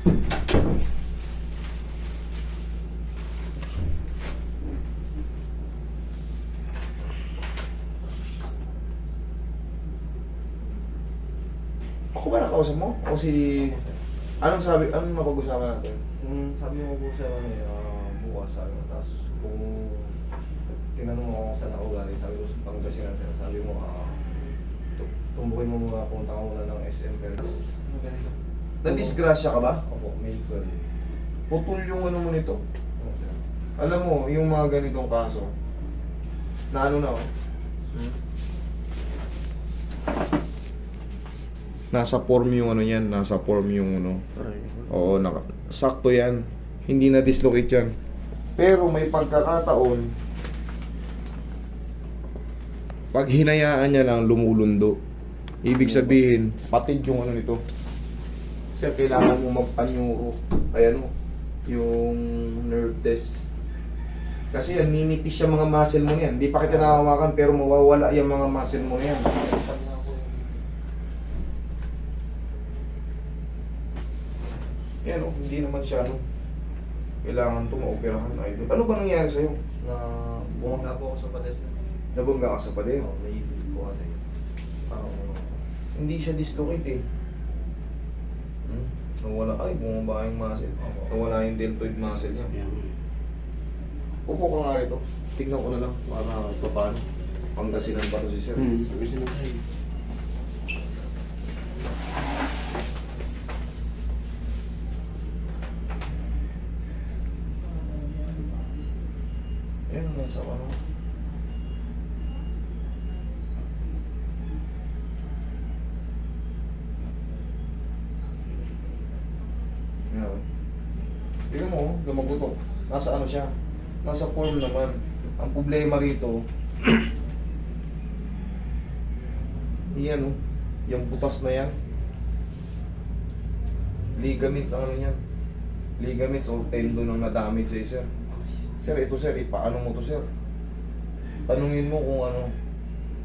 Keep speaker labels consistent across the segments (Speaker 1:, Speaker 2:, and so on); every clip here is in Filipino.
Speaker 1: Ako ba nakausap mo? O si... Anong sabi? Anong mapag-usapan natin?
Speaker 2: Sabi mo po sa bukas, sabi mo, tapos kung tinanong mo kung saan ako galing, sabi ko sa Pangasinan, sir, sabi mo, tumbukin mo muna, punta ka muna ng SM, pero ano ganito?
Speaker 1: Nadisgrasya ka ba?
Speaker 2: Opo, may 12.
Speaker 1: Putol yung ano mo nito.
Speaker 2: Opo, sir.
Speaker 1: Alam mo, yung mga ganitong kaso, na ano na oh. Nasa form yung ano yan, nasa form yung ano. Oo, sakto yan. Hindi na dislocate yan. Pero may pagkakataon, pag hinayaan niya lang lumulundo. Ibig sabihin, patid yung ano nito. Sir, kailangan mo magpanyuro. Ay ano, yung nerve test. Kasi yan, ninipis yung mga muscle mo yan. Hindi pa kita nakawakan pero mawawala yung mga muscle mo yan. Yan o, hindi naman siya ano. Kailangan ito maoperahan, idol. Ano ba nangyari sa'yo?
Speaker 2: Na bumangga po ako sa pader, sir.
Speaker 1: Nabangga ka sa pader?
Speaker 2: Oo, may ibig po kasi. Parang,
Speaker 1: Hindi siya dislocate eh. Nawala, ay bumaba yung muscle. Nawala yung deltoid muscle niya. Upo ka nga rito. Tignan ko na lang para paano. Pangasinan pa to si sir.
Speaker 3: Pangasinan tayo.
Speaker 1: Yan, nasa ano. Yan. Tignan mo, lumagutok. Nasa ano siya? Nasa form naman. Ang problema rito, yan o, yung butas na yan. Ligaments ang ano yan. Ligaments o tendon ang na-damage sa'yo, sir. Sir, ito sir, ipaano mo to sir? Tanungin mo kung ano,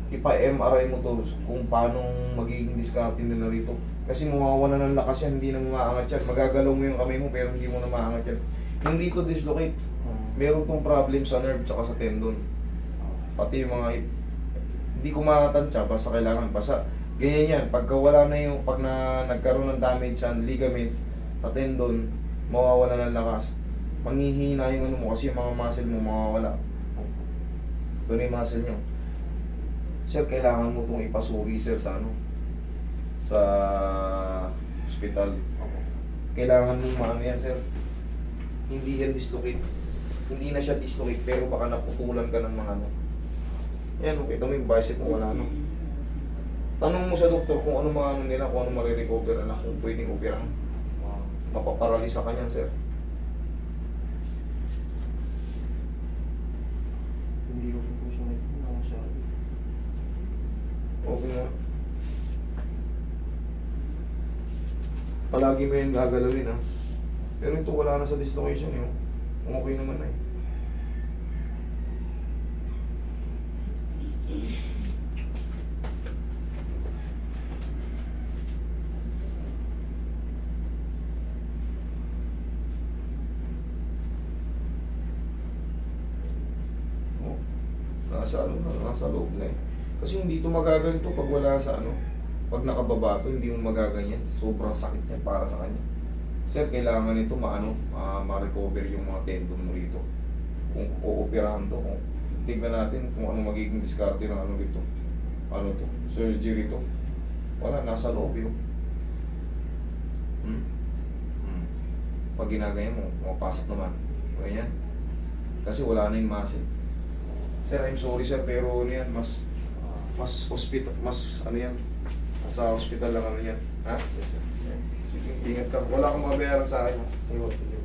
Speaker 1: ipa-MRI mo to kung paano magiging diskarte nila rito. Kasi mawawala ng lakas yan, hindi na maaangat yan. Magagalaw mo yung kamay mo pero hindi mo na maaangat yan. Hindi to dislocate. Meron tong problem sa nerve tsaka sa tendon. Pati yung mga hindi ko makatansya, basta kailangan. Basta ganyan yan. Pagka wala na yung, pag nagkaroon ng damage sa ligaments, sa tendon, mawawala ng lakas. Manghihina yung ano mo kasi yung mga muscle mo mawawala. Ito na yung muscle nyo. Sir, kailangan mo itong ipasuri sir sa ano? Sa hospital. Kailangan mo maano yan sir. Hindi yan dislocate. Hindi na siya dislocate pero baka naputulan ka ng mga ano. Yan, ito mo yung bicep mo wala no. Tanong mo sa doktor kung ano mga ano nila, kung ano marirecover na, kung pwedeng operahan. Mapaparalisa ka niyan sir.
Speaker 2: hindi ko po sunod na masyado.
Speaker 1: Okay mo. Palagi mo yung gagalawin ha. Pero ito wala na sa dislocation yun. Okay naman na eh. Oh, nasa loob na eh. Kasi hindi ito magaganito pag wala sa ano. Pag nakababa ito, hindi mo magaganyan. Sobrang sakit niya para sa kanya. Sir, kailangan nito ma-recover yung mga tendon mo rito. Kung uoperahan to, kung tignan natin kung ano magiging diskarte ng ano dito. Ano to? Surgery to. Wala, nasa loob yun. Pag ginagayan mo, mapasok naman. Ganyan. Kasi wala na yung muscle. Sir, I'm sorry sir, pero ano yan, mas hospital, mas ano yan, sa hospital lang ano yan. Ha? Sige, ingat ka. Wala kang mabayaran sa akin.
Speaker 2: Sige, sige.